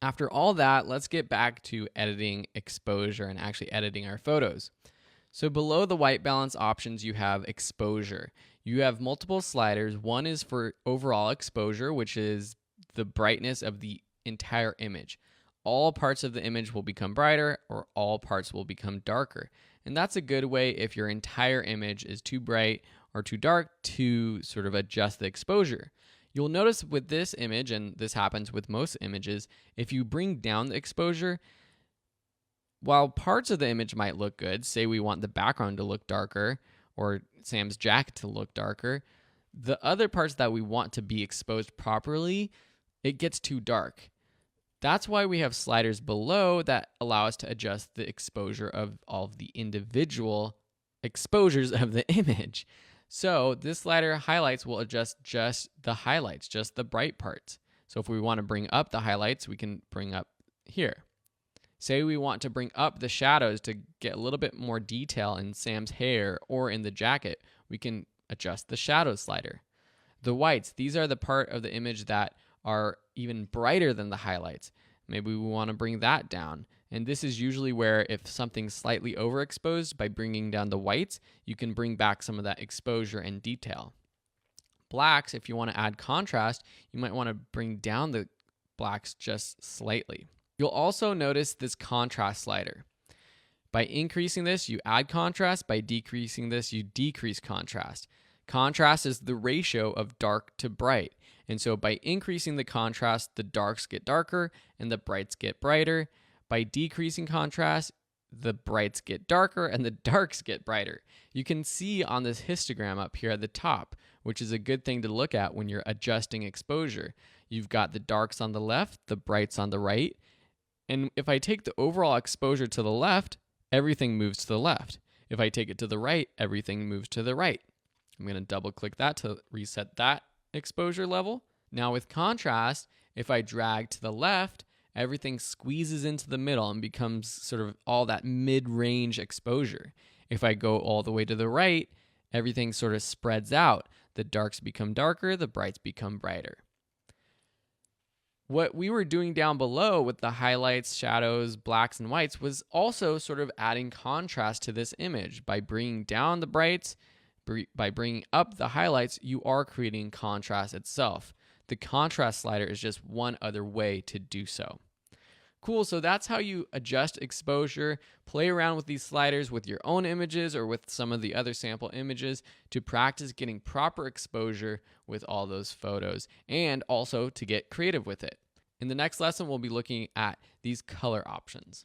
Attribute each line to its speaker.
Speaker 1: After all that, let's get back to editing exposure and actually editing our photos. So below the white balance options, you have exposure. You have multiple sliders. One is for overall exposure, which is the brightness of the entire image. All parts of the image will become brighter or all parts will become darker. And that's a good way if your entire image is too bright or too dark to sort of adjust the exposure. You'll notice with this image, and this happens with most images, if you bring down the exposure, while parts of the image might look good, say we want the background to look darker or Sam's jacket to look darker, the other parts that we want to be exposed properly, it gets too dark. That's why we have sliders below that allow us to adjust the exposure of all of the individual exposures of the image. So this slider highlights will adjust just the highlights, just the bright parts. So if we want to bring up the highlights, we can bring up here. Say we want to bring up the shadows to get a little bit more detail in Sam's hair or in the jacket, we can adjust the shadow slider. The whites, these are the part of the image that are even brighter than the highlights. Maybe we want to bring that down. And this is usually where if something's slightly overexposed, by bringing down the whites, you can bring back some of that exposure and detail. Blacks, if you want to add contrast, you might want to bring down the blacks just slightly. You'll also notice this contrast slider. By increasing this, you add contrast. By decreasing this, you decrease contrast. Contrast is the ratio of dark to bright. And so by increasing the contrast, the darks get darker and the brights get brighter. By decreasing contrast, the brights get darker and the darks get brighter. You can see on this histogram up here at the top, which is a good thing to look at when you're adjusting exposure. You've got the darks on the left, the brights on the right. And if I take the overall exposure to the left, everything moves to the left. If I take it to the right, everything moves to the right. I'm going to double click that to reset that exposure level. Now with contrast, if I drag to the left, everything squeezes into the middle and becomes sort of all that mid-range exposure. If I go all the way to the right, everything sort of spreads out. The darks become darker, the brights become brighter. What we were doing down below with the highlights, shadows, blacks, and whites was also sort of adding contrast to this image. By bringing down the brights, by bringing up the highlights, you are creating contrast itself. The contrast slider is just one other way to do so. Cool, so that's how you adjust exposure. Play around with these sliders with your own images or with some of the other sample images to practice getting proper exposure with all those photos and also to get creative with it. In the next lesson, we'll be looking at these color options.